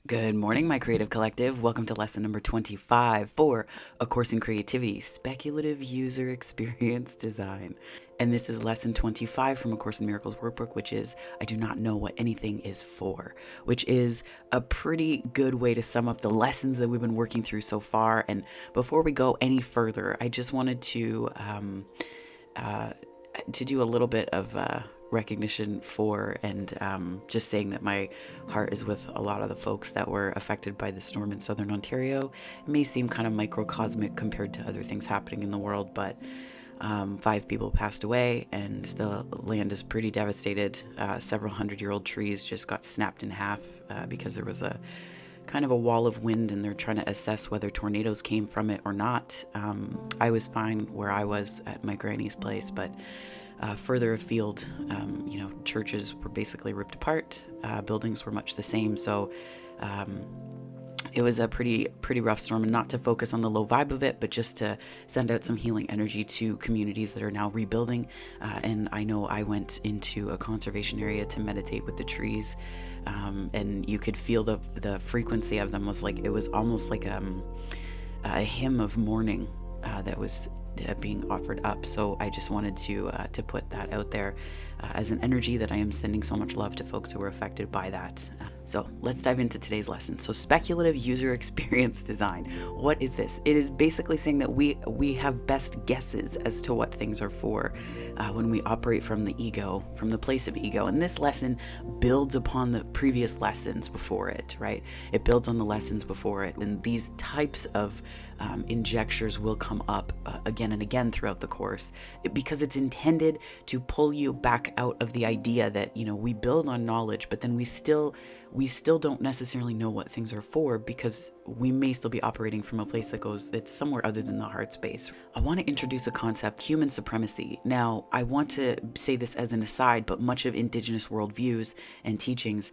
Good morning, my creative collective. Welcome to lesson number 25 for A Course in Creativity, Speculative User Experience Design. And this is lesson 25 from A Course in Miracles workbook, which is I do not know what anything is for, which is a pretty good way to sum up the lessons that we've been working through so far. And before we go any further, I just wanted to do a little bit of recognition for and just saying that my heart is with a lot of the folks that were affected by the storm in southern Ontario. It may seem kind of microcosmic compared to other things happening in the world, but 5 people passed away and the land is pretty devastated. Several 100-year-old trees just got snapped in half because there was a kind of a wall of wind, and they're trying to assess whether tornadoes came from it or not. I was fine where I was at my granny's place, but further afield, churches were basically ripped apart. Buildings were much the same. So it was a pretty rough storm, and not to focus on the low vibe of it, but just to send out some healing energy to communities that are now rebuilding. And I know I went into a conservation area to meditate with the trees, and you could feel the frequency of them it was almost like a hymn of mourning that was being offered up. So I just wanted to put that out there as an energy that I am sending so much love to folks who were affected by that. So let's dive into today's lesson. So speculative user experience design. What is this? It is basically saying that we have best guesses as to what things are for when we operate from the ego, from the place of ego. And this lesson builds upon the previous lessons before it, right? It builds on the lessons before it. And these types of injectures will come up again and again throughout the course because it's intended to pull you back out of the idea that, we build on knowledge, but then we still don't necessarily know what things are for, because we may still be operating from a place that's somewhere other than the heart space. I want to introduce a concept, human supremacy. Now, I want to say this as an aside, but much of indigenous worldviews and teachings,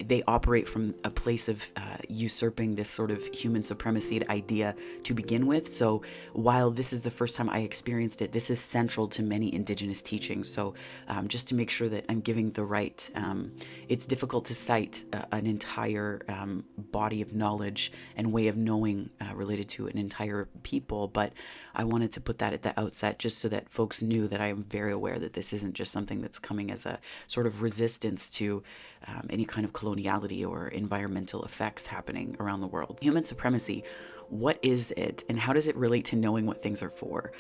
they operate from a place of usurping this sort of human supremacy idea to begin with. So while this is the first time I experienced it, this is central to many indigenous teachings. So just to make sure that I'm giving the right, it's difficult to cite an entire body of knowledge and way of knowing related to an entire people, but I wanted to put that at the outset just so that folks knew that I am very aware that this isn't just something that's coming as a sort of resistance to any kind of coloniality or environmental effects happening around the world. Human supremacy, what is it, and how does it relate to knowing what things are for?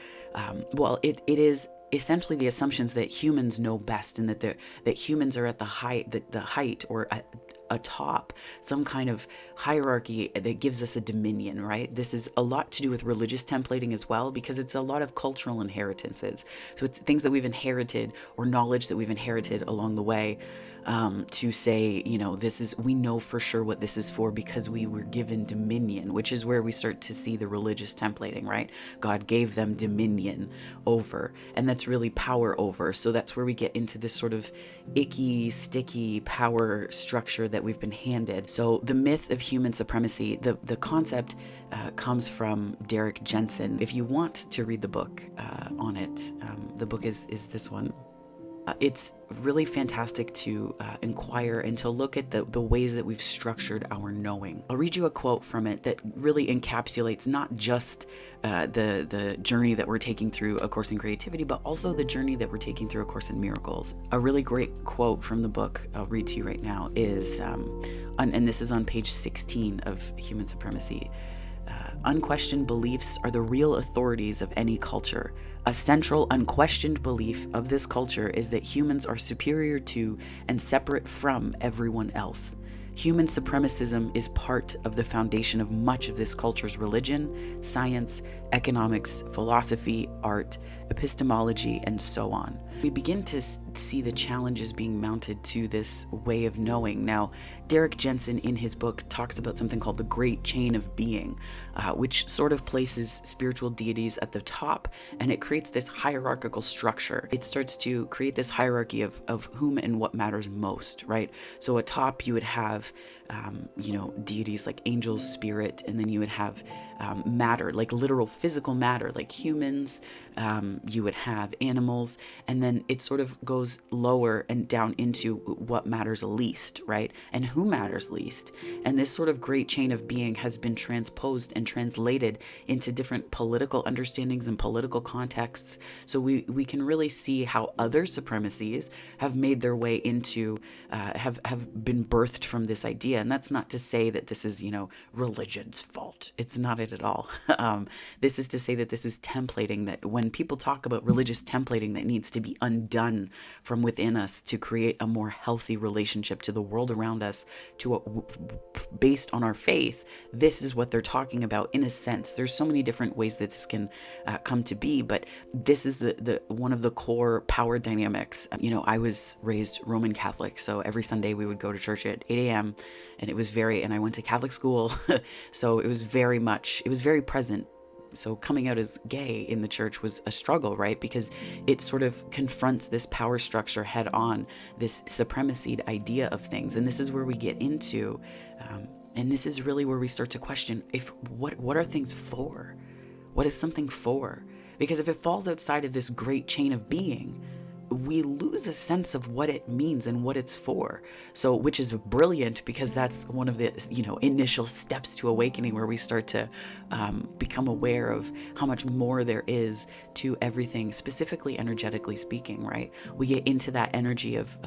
Well, it is essentially the assumptions that humans know best, and that humans are at the height or atop some kind of hierarchy that gives us a dominion, right? This is a lot to do with religious templating as well, because it's a lot of cultural inheritances. So it's things that we've inherited or knowledge that we've inherited along the way, to say, we know for sure what this is for because we were given dominion, which is where we start to see the religious templating, right? God gave them dominion over, and that's really power over. So that's where we get into this sort of icky, sticky power structure that we've been handed. So the myth of human supremacy, the concept comes from Derek Jensen. If you want to read the book on it, the book is this one. It's really fantastic to inquire and to look at the ways that we've structured our knowing. I'll read you a quote from it that really encapsulates not just the journey that we're taking through A Course in Creativity, but also the journey that we're taking through A Course in Miracles. A really great quote from the book I'll read to you right now is, and this is on page 16 of Human Supremacy. Unquestioned beliefs are the real authorities of any culture. A central, unquestioned belief of this culture is that humans are superior to and separate from everyone else. Human supremacism is part of the foundation of much of this culture's religion, science, economics, philosophy, art, epistemology, and so on. We begin to see the challenges being mounted to this way of knowing. Now, Derek Jensen in his book talks about something called the Great Chain of Being, which sort of places spiritual deities at the top, and it creates this hierarchical structure. It starts to create this hierarchy of whom and what matters most, right? So atop you would have deities like angels, spirit, and then you would have matter, like literal physical matter, like humans. You would have animals, and then it sort of goes lower and down into what matters least, right? And who matters least. And this sort of great chain of being has been transposed and translated into different political understandings and political contexts. So we can really see how other supremacies have made their way into, have been birthed from this idea. And that's not to say that this is, religion's fault. It's not it at all. This is to say that this is templating, that when people talk about religious templating that needs to be undone from within us to create a more healthy relationship to the world around us, based on our faith, this is what they're talking about in a sense. There's so many different ways that this can come to be, but this is the one of the core power dynamics. I was raised Roman Catholic, so every Sunday we would go to church at 8 a.m. and I went to Catholic school, so it was very present. So coming out as gay in the church was a struggle, right? Because it sort of confronts this power structure head on, this supremacy idea of things. And this is where we get into, and this is really where we start to question, what are things for? What is something for? Because if it falls outside of this great chain of being, we lose a sense of what it means and what it's for. So, which is brilliant, because that's one of the, initial steps to awakening, where we start to become aware of how much more there is to everything, specifically energetically speaking, right? We get into that energy of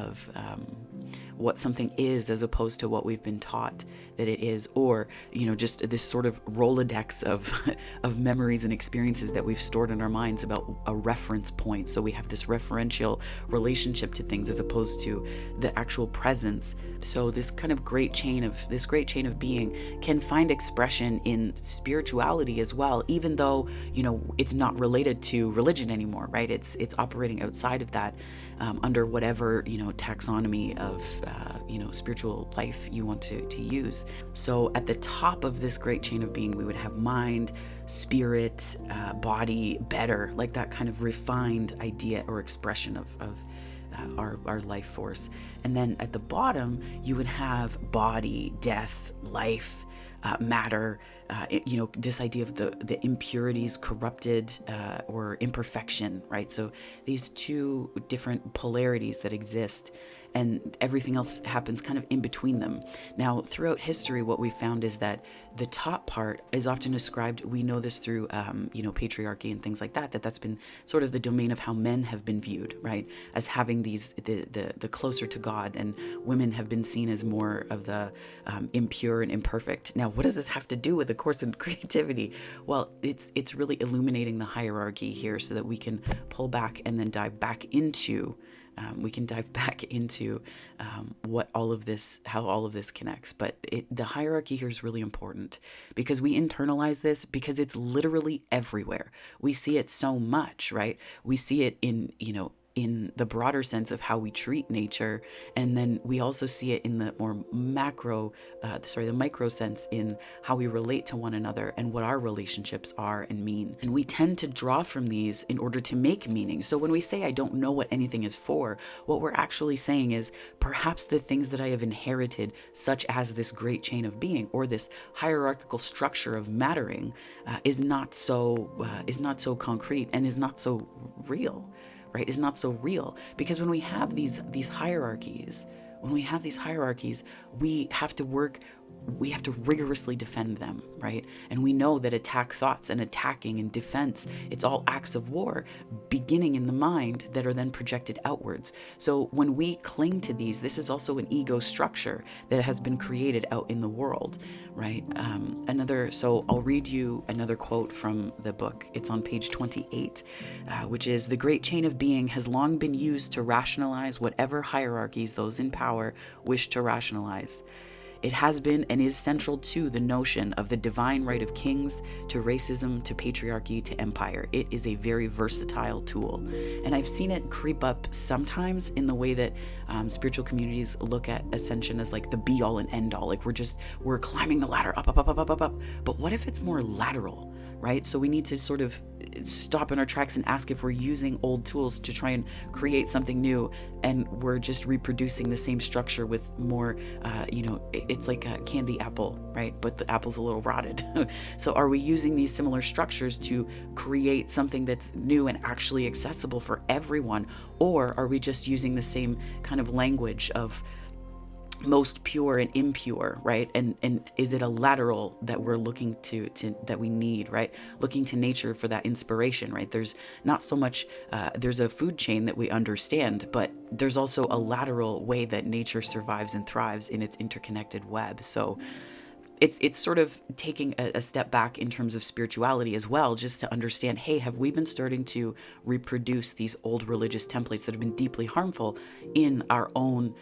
what something is, as opposed to what we've been taught that it is, or just this sort of Rolodex of of memories and experiences that we've stored in our minds about a reference point. So we have this referential relationship to things as opposed to the actual presence. So this kind of great chain of being can find expression in spirituality as well, even though it's not related to religion anymore, right? It's operating outside of that, under whatever taxonomy of spiritual life you want to use. So at the top of this great chain of being, we would have mind, spirit, body, better, like that kind of refined idea or expression of our life force. And then at the bottom, you would have body, death, life, matter, this idea of the impurities, corrupted, or imperfection, right? So these two different polarities that exist, and everything else happens kind of in between them. Now, throughout history, what we found is that the top part is often described, we know this through, patriarchy and things like that, that's been sort of the domain of how men have been viewed, right? As having the closer to God, and women have been seen as more of the impure and imperfect. Now, what does this have to do with the Course in Creativity? Well, it's really illuminating the hierarchy here, so that we can pull back and then dive back into what all of this, how all of this connects. But the hierarchy here is really important, because we internalize this, because it's literally everywhere. We see it so much, right? We see it in the broader sense of how we treat nature, and then we also see it in the more the micro sense in how we relate to one another and what our relationships are and mean. And we tend to draw from these in order to make meaning. So when we say, I don't know what anything is for, what we're actually saying is, perhaps the things that I have inherited, such as this great chain of being, or this hierarchical structure of mattering, is not so concrete, and is not so real. Right, is not so real, because when we have these hierarchies, we have to rigorously defend them, right? And we know that attack thoughts and attacking and defense, it's all acts of war beginning in the mind that are then projected outwards. So when we cling to these, this is also an ego structure that has been created out in the world, right? So I'll read you another quote from the book. It's on page 28, which is, "The great chain of being has long been used to rationalize whatever hierarchies those in power wish to rationalize. It has been and is central to the notion of the divine right of kings, to racism, to patriarchy, to empire. It is a very versatile tool." And I've seen it creep up sometimes in the way that spiritual communities look at ascension as like the be all and end all. Like we're climbing the ladder up. But what if it's more lateral, right? So we need to sort of stop in our tracks and ask if we're using old tools to try and create something new, and we're just reproducing the same structure with more, it's like a candy apple, right? But the apple's a little rotted. So are we using these similar structures to create something that's new and actually accessible for everyone? Or are we just using the same kind of language of most pure and impure, right? And is it a lateral that we're looking to that we need, right? Looking to nature for that inspiration, right? There's not so much there's a food chain that we understand, but there's also a lateral way that nature survives and thrives in its interconnected web. So it's sort of taking a step back in terms of spirituality as well, just to understand, hey, have we been starting to reproduce these old religious templates that have been deeply harmful in our own,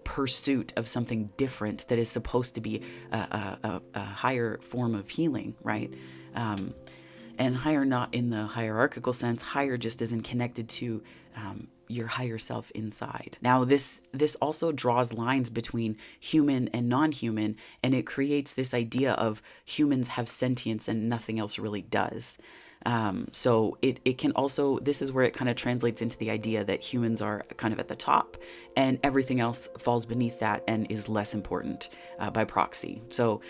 pursuit of something different that is supposed to be a higher form of healing, right? And higher not in the hierarchical sense, higher just as in connected to your higher self inside. Now, this also draws lines between human and non-human, and it creates this idea of humans have sentience and nothing else really does. So it can also, this is where it kind of translates into the idea that humans are kind of at the top and everything else falls beneath that and is less important by proxy. So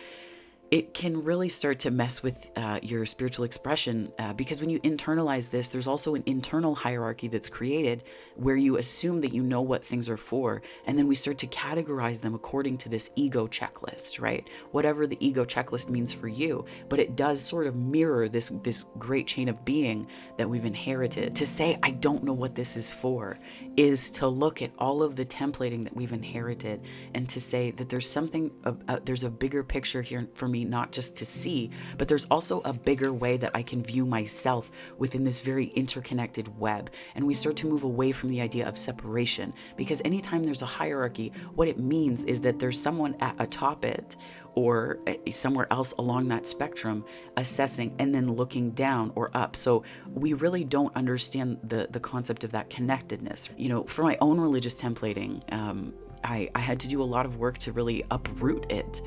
it can really start to mess with your spiritual expression because when you internalize this, there's also an internal hierarchy that's created where you assume that you know what things are for, and then we start to categorize them according to this ego checklist, right? Whatever the ego checklist means for you, but it does sort of mirror this great chain of being that we've inherited. To say, I don't know what this is for, is to look at all of the templating that we've inherited and to say that there's something, there's a bigger picture here for me, not just to see, but there's also a bigger way that I can view myself within this very interconnected web. And we start to move away from the idea of separation, because anytime there's a hierarchy, what it means is that there's someone atop it or somewhere else along that spectrum assessing and then looking down or up. So we really don't understand the concept of that connectedness. For my own religious templating, I had to do a lot of work to really uproot it,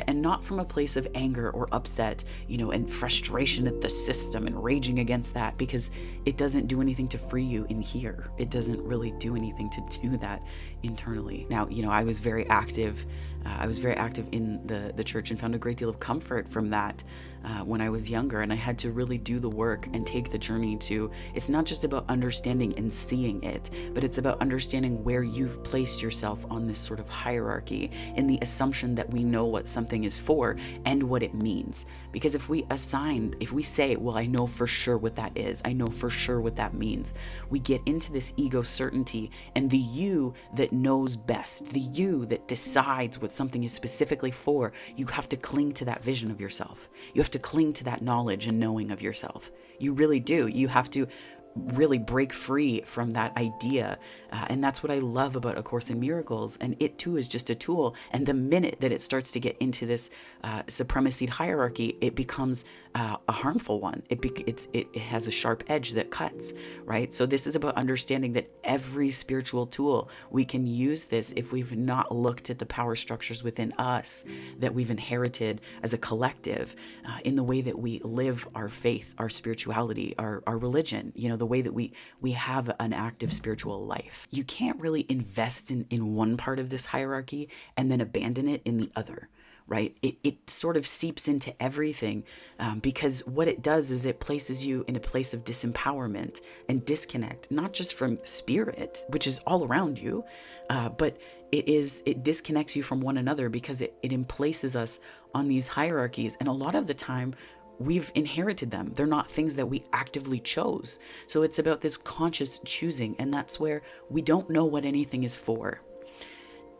and not from a place of anger or upset, and frustration at the system and raging against that, because it doesn't do anything to free you in here. It doesn't really do anything to do that internally. Now, I was very active. I was very active in the church and found a great deal of comfort from that when I was younger. And I had to really do the work and take the journey to, it's not just about understanding and seeing it, but it's about understanding where you've placed yourself on this sort of hierarchy in the assumption that we know what something is for and what it means. Because if we say, well, I know for sure what that is, I know for sure what that means, we get into this ego certainty, and the you that knows best, the you that decides what something is specifically for, you have to cling to that vision of yourself. You have to cling to that knowledge and knowing of yourself. You really do. You have to really break free from that idea. And that's what I love about A Course in Miracles. And it too is just a tool. And the minute that it starts to get into this supremacy hierarchy, it becomes a harmful one. It has a sharp edge that cuts, right? So this is about understanding that every spiritual tool, we can use this if we've not looked at the power structures within us that we've inherited as a collective in the way that we live our faith, our spirituality, our religion, the way that we have an active spiritual life. You can't really invest in one part of this hierarchy and then abandon it in the other, right? It sort of seeps into everything because what it does is it places you in a place of disempowerment and disconnect, not just from spirit, which is all around you, but it disconnects you from one another because it emplaces us on these hierarchies. And a lot of the time, we've inherited them. They're not things that we actively chose. So it's about this conscious choosing, and that's where we don't know what anything is for.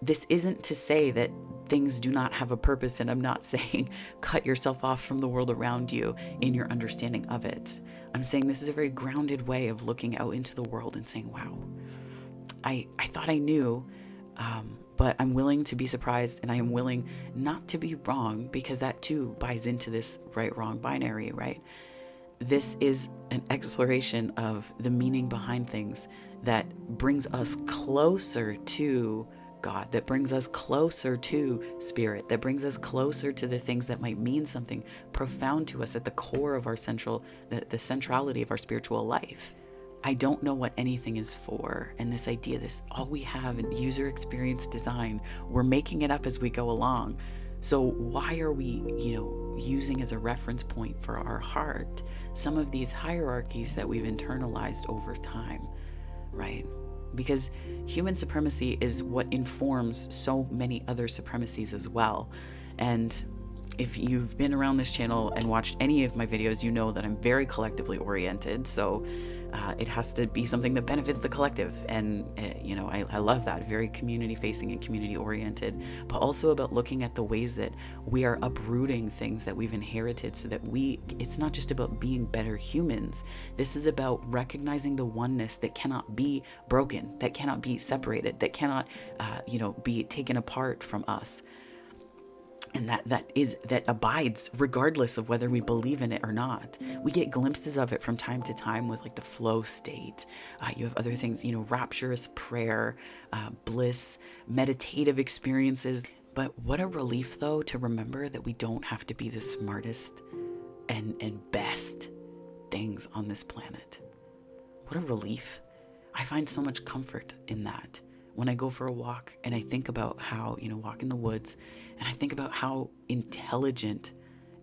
This isn't to say that things do not have a purpose, and I'm not saying cut yourself off from the world around you in your understanding of it. I'm saying this is a very grounded way of looking out into the world and saying, wow, I thought I knew, but I'm willing to be surprised, and I am willing not to be wrong, because that too buys into this right-wrong binary, right? This is an exploration of the meaning behind things that brings us closer to God, that brings us closer to spirit, that brings us closer to the things that might mean something profound to us at the core of our the centrality of our spiritual life. I don't know what anything is for. And this idea, this all we have in user experience design, we're making it up as we go along. So why are we, using as a reference point for our heart some of these hierarchies that we've internalized over time, right? because human supremacy is what informs so many other supremacies as well. And if you've been around this channel and watched any of my videos, you know that I'm very collectively oriented. So it has to be something that benefits the collective. And, I love that. Very community facing and community oriented, but also about looking at the ways that we are uprooting things that we've inherited so that it's not just about being better humans. This is about recognizing the oneness that cannot be broken, that cannot be separated, that cannot, be taken apart from us. And that abides regardless of whether we believe in it or not. We get glimpses of it from time to time with like the flow state. You have other things, rapturous prayer, bliss, meditative experiences. But what a relief, though, to remember that we don't have to be the smartest and best things on this planet. What a relief. I find so much comfort in that. When I go for a walk and I think about how, walk in the woods, and I think about how intelligent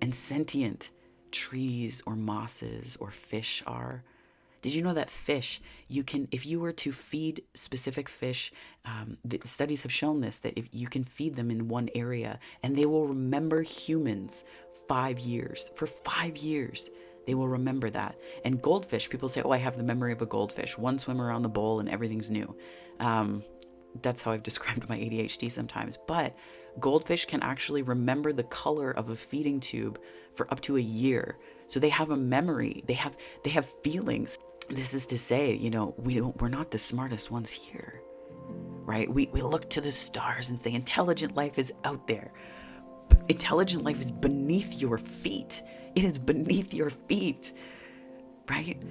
and sentient trees or mosses or fish are. Did you know that fish, if you were to feed specific fish, the studies have shown this, that if you can feed them in one area and they will remember humans 5 years. For 5 years, they will remember that. And goldfish, people say, I have the memory of a goldfish. One swim around the bowl and everything's new. That's how I've described my ADHD sometimes. But goldfish can actually remember the color of a feeding tube for up to a year. So they have a memory. They have feelings. This is to say, we're not the smartest ones here, right? We look to the stars and say intelligent life is out there. Intelligent life is beneath your feet. It is beneath your feet, right?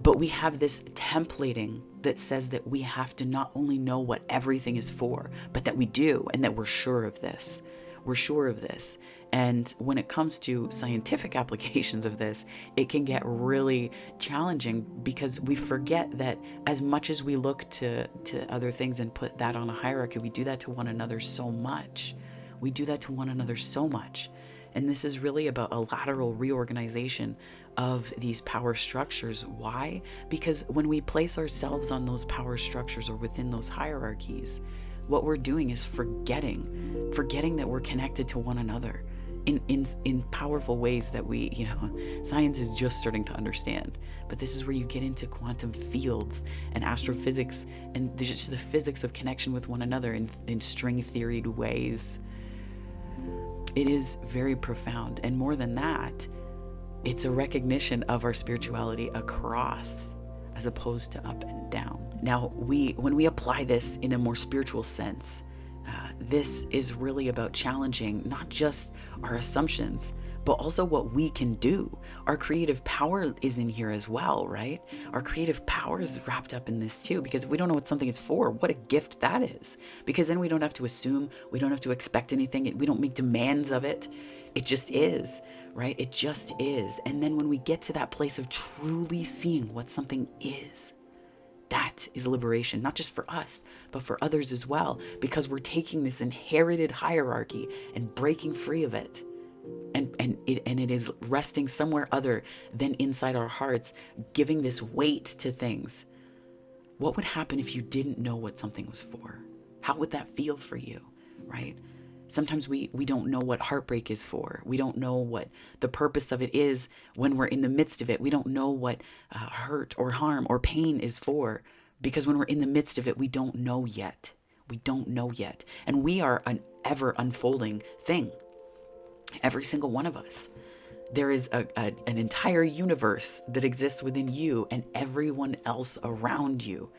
But we have this templating that says that we have to not only know what everything is for, but that we do, and that we're sure of this. We're sure of this. And when it comes to scientific applications of this, it can get really challenging because we forget that as much as we look to other things and put that on a hierarchy, we do that to one another so much. We do that to one another so much. And this is really about a lateral reorganization of these power structures. Why? Because when we place ourselves on those power structures or within those hierarchies, what we're doing is forgetting that we're connected to one another in powerful ways that science is just starting to understand. But this is where you get into quantum fields and astrophysics and just the physics of connection with one another in string theoried ways. It is very profound. And more than that, it's a recognition of our spirituality across as opposed to up and down. Now, when we apply this in a more spiritual sense, this is really about challenging not just our assumptions, but also what we can do. Our creative power is in here as well, right? Our creative power is wrapped up in this too, because if we don't know what something is for, what a gift that is. Because then we don't have to assume, we don't have to expect anything, we don't make demands of it. It just is, right? It just is. And then when we get to that place of truly seeing what something is, that is liberation, not just for us, but for others as well, because we're taking this inherited hierarchy and breaking free of it. And it is resting somewhere other than inside our hearts, giving this weight to things. What would happen if you didn't know what something was for? How would that feel for you, right? Sometimes we don't know what heartbreak is for. We don't know what the purpose of it is when we're in the midst of it. We don't know what hurt or harm or pain is for, because when we're in the midst of it, we don't know yet. We don't know yet. And we are an ever unfolding thing. Every single one of us. There is an entire universe that exists within you and everyone else around you,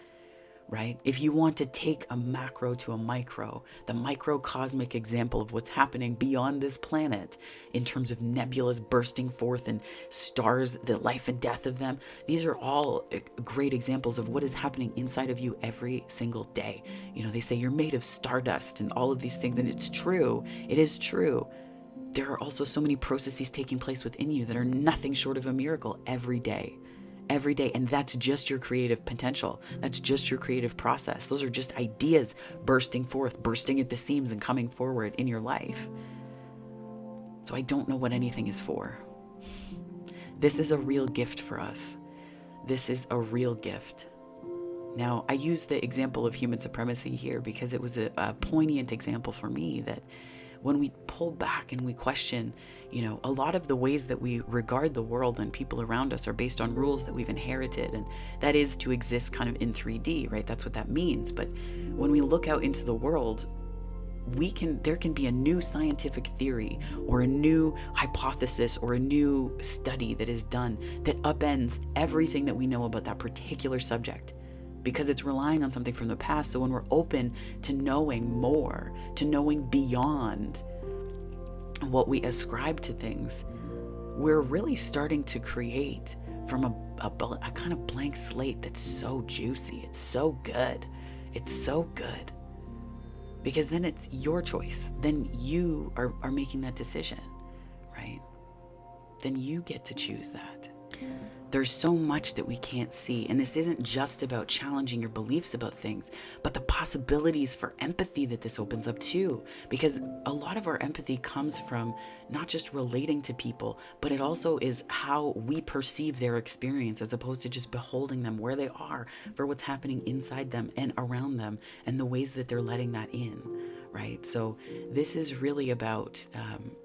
right? If you want to take a macro to a micro, the microcosmic example of what's happening beyond this planet in terms of nebulas bursting forth and stars, the life and death of them, these are all great examples of what is happening inside of you every single day. They say you're made of stardust and all of these things, and it's true. It is true. There are also so many processes taking place within you that are nothing short of a miracle every day. Every day. And that's just your creative potential. That's just your creative process. Those are just ideas bursting forth, bursting at the seams and coming forward in your life. So I don't know what anything is for. This is a real gift for us. This is a real gift. Now, I use the example of human supremacy here because it was a poignant example for me that when we pull back and we question, a lot of the ways that we regard the world and people around us are based on rules that we've inherited, and that is to exist kind of in 3D, right? That's what that means. But when we look out into the world, there can be a new scientific theory or a new hypothesis or a new study that is done that upends everything that we know about that particular subject, because it's relying on something from the past. So when we're open to knowing more, to knowing beyond what we ascribe to things, we're really starting to create from a kind of blank slate that's so juicy. It's so good. It's so good. Because then it's your choice. Then you are making that decision, right? Then you get to choose that. There's so much that we can't see. And this isn't just about challenging your beliefs about things, but the possibilities for empathy that this opens up too. Because a lot of our empathy comes from not just relating to people, but it also is how we perceive their experience, as opposed to just beholding them where they are for what's happening inside them and around them and the ways that they're letting that in. Right? So this is really about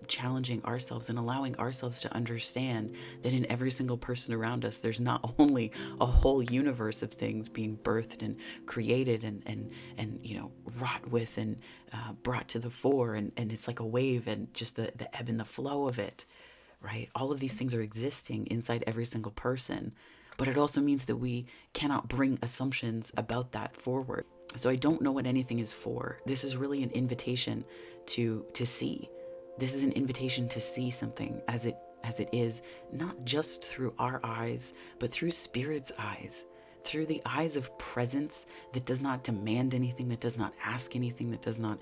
challenging ourselves and allowing ourselves to understand that in every single person around us, there's not only a whole universe of things being birthed and created and wrought with and brought to the fore, and it's like a wave and just the ebb and the flow of it, right? All of these things are existing inside every single person, but it also means that we cannot bring assumptions about that forward. So I don't know what anything is for. This is really an invitation to see. This is an invitation to see something as it is, not just through our eyes, but through Spirit's eyes, through the eyes of presence that does not demand anything, that does not ask anything, that does not,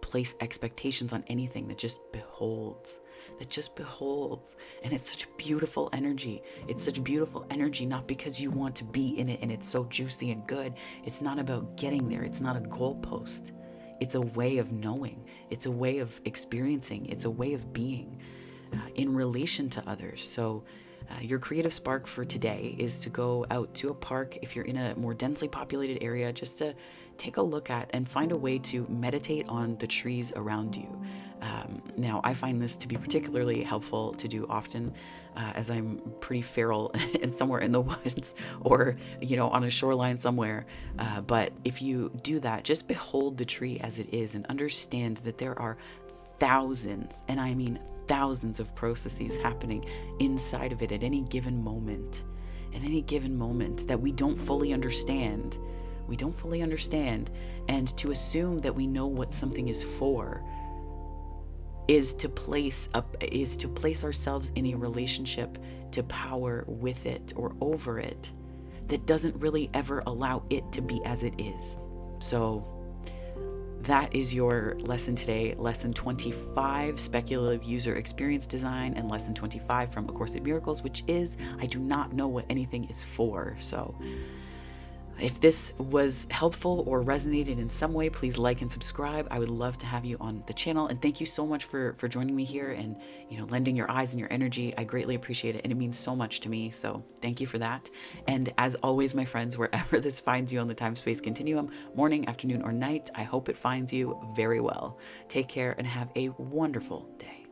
place expectations on anything, that just beholds. And it's such beautiful energy. It's such beautiful energy, not because you want to be in it and it's so juicy and good. It's not about getting there. It's not a goalpost. It's a way of knowing. It's a way of experiencing. It's a way of being in relation to others. So your creative spark for today is to go out to a park if you're in a more densely populated area, just to take a look at and find a way to meditate on the trees around you. Now, I find this to be particularly helpful to do often as I'm pretty feral and somewhere in the woods or, on a shoreline somewhere. But if you do that, just behold the tree as it is and understand that there are thousands, and I mean thousands of processes happening inside of it at any given moment, that we don't fully understand. And to assume that we know what something is for is to place ourselves in a relationship to power with it or over it that doesn't really ever allow it to be as it is. So that is your lesson today, lesson 25, speculative user experience design, and lesson 25 from A Course in Miracles, which is, I do not know what anything is for. So if this was helpful or resonated in some way, please like and subscribe. I would love to have you on the channel. And thank you so much for joining me here and, lending your eyes and your energy. I greatly appreciate it. And it means so much to me. So thank you for that. And as always, my friends, wherever this finds you on the time-space continuum, morning, afternoon, or night, I hope it finds you very well. Take care and have a wonderful day.